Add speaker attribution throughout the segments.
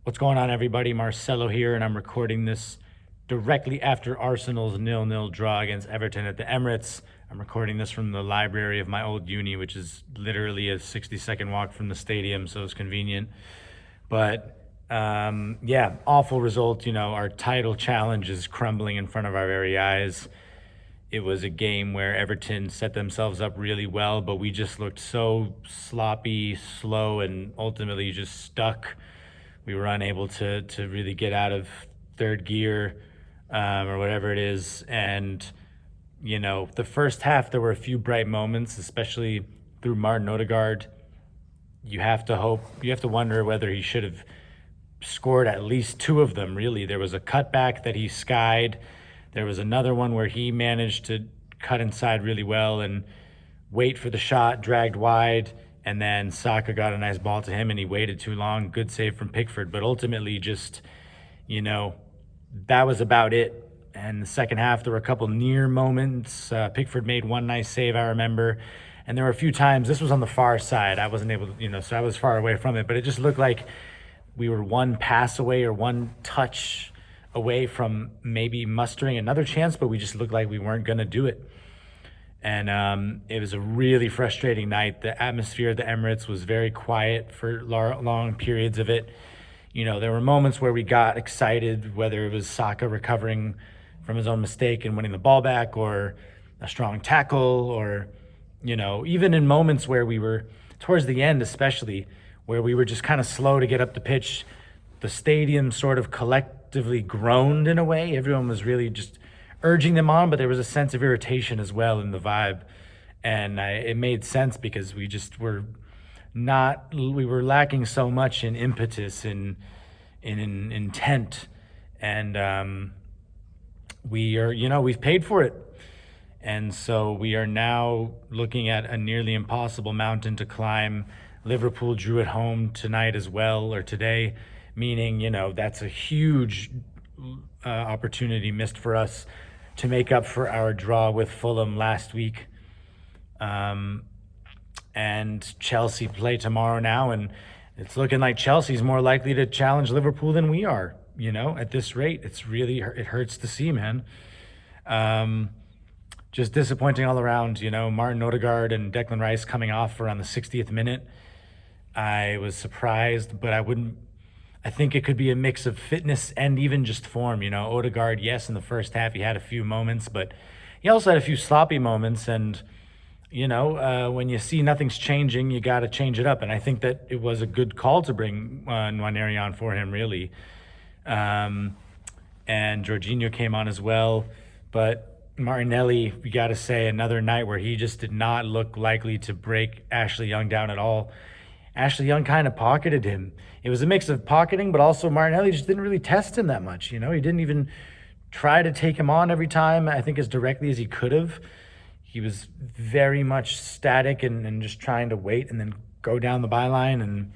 Speaker 1: What's going on, everybody? Marcelo here, and I'm recording this directly after Arsenal's 0-0 draw against Everton at the Emirates. I'm recording this from the library of my old uni, which is literally a 60-second walk from the stadium, so it's convenient. But yeah, awful result. Our title challenge is crumbling in front of our very eyes. It was a game where Everton set themselves up really well, but we just looked so sloppy, slow, and ultimately just stuck. We were unable to really get out of third gear or whatever it is. And, the first half, there were a few bright moments, especially through Martin Odegaard. You have to wonder whether he should have scored at least two of them, really. There was a cutback that he skied. There was another one where he managed to cut inside really well and wait for the shot, dragged wide, and then Saka got a nice ball to him and he waited too long. Good save from Pickford, but ultimately just, that was about it. And the second half, there were a couple near moments. Pickford made one nice save, I remember. And there were a few times, this was on the far side. I wasn't able to, so I was far away from it, but it just looked like we were one pass away or one touch away from maybe mustering another chance, but we just looked like we weren't going to do it. And it was a really frustrating night. The atmosphere at the Emirates was very quiet for long periods of it. There were moments where we got excited, whether it was Saka recovering from his own mistake and winning the ball back, or a strong tackle, or, even in moments where we were, towards the end especially, where we were just kind of slow to get up the pitch. The stadium sort of collectively groaned in a way. Everyone was really just urging them on, but there was a sense of irritation as well in the vibe. And it made sense because we just were we were lacking so much in impetus, in intent. And we've paid for it. And so we are now looking at a nearly impossible mountain to climb. Liverpool drew at home tonight as well, or today, meaning, that's a huge opportunity missed for us to make up for our draw with Fulham last week. And Chelsea play tomorrow now, and it's looking like Chelsea's more likely to challenge Liverpool than we are, at this rate. It hurts to see, man. Just disappointing all around. Martin Odegaard and Declan Rice coming off around the 60th minute. I was surprised, but I think it could be a mix of fitness and even just form. Odegaard, yes, in the first half he had a few moments, but he also had a few sloppy moments. And, when you see nothing's changing, you got to change it up. And I think that it was a good call to bring Nwaneri on for him, really. And Jorginho came on as well. But Martinelli, we got to say, another night where he just did not look likely to break Ashley Young down at all. Ashley Young kind of pocketed him. It was a mix of pocketing, but also Martinelli just didn't really test him that much. He didn't even try to take him on every time, I think, as directly as he could have. He was very much static and just trying to wait and then go down the byline and,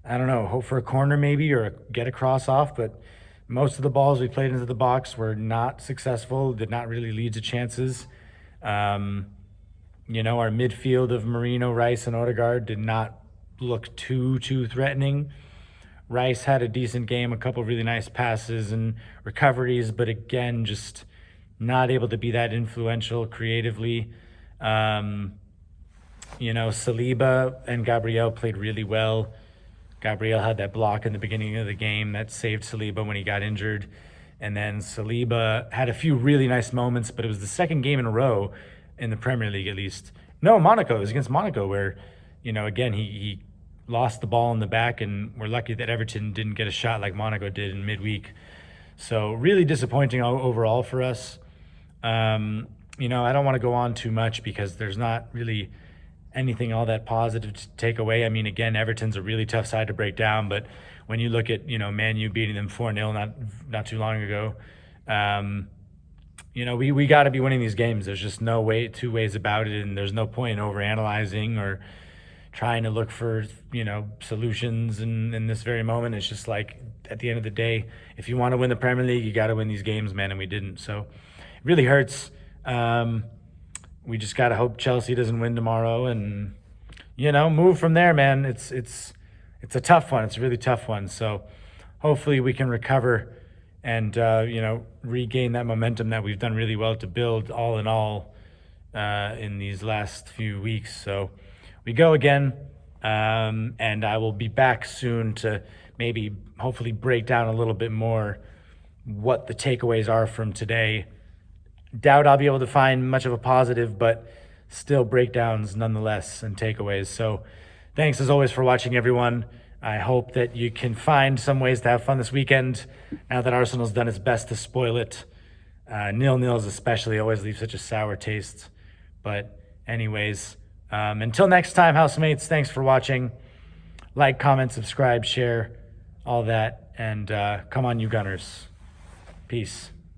Speaker 1: I don't know, hope for a corner maybe or get a cross off. But most of the balls we played into the box were not successful, did not really lead to chances. Our midfield of Marino, Rice, and Odegaard did not look too threatening. Rice had a decent game, a couple really nice passes and recoveries, but again, just not able to be that influential creatively. Saliba and Gabriel played really well. Gabriel had that block in the beginning of the game that saved Saliba when he got injured. And then Saliba had a few really nice moments, but it was the second game in a row in the Premier League, at least. No, Monaco. It was against Monaco where, again, he lost the ball in the back, and we're lucky that Everton didn't get a shot like Monaco did in midweek. So really disappointing overall for us. I don't want to go on too much because there's not really anything all that positive to take away. I mean, again, Everton's a really tough side to break down, but when you look at, Man U beating them 4-0 not too long ago, we got to be winning these games. There's just two ways about it, and there's no point in overanalyzing or trying to look for, solutions in this very moment. It's just like, at the end of the day, if you want to win the Premier League, you got to win these games, man, and we didn't. So it really hurts. We just got to hope Chelsea doesn't win tomorrow and, move from there, man. It's a tough one. It's a really tough one. So hopefully we can recover and regain that momentum that we've done really well to build all in all in these last few weeks. So we go again, and I will be back soon to maybe hopefully break down a little bit more what the takeaways are from today. Doubt I'll be able to find much of a positive, but still breakdowns nonetheless and takeaways. So thanks as always for watching, everyone. I hope that you can find some ways to have fun this weekend now that Arsenal's done its best to spoil it. 0-0s especially always leave such a sour taste. But anyways, until next time, housemates, thanks for watching. Like, comment, subscribe, share, all that. And come on, you Gunners. Peace.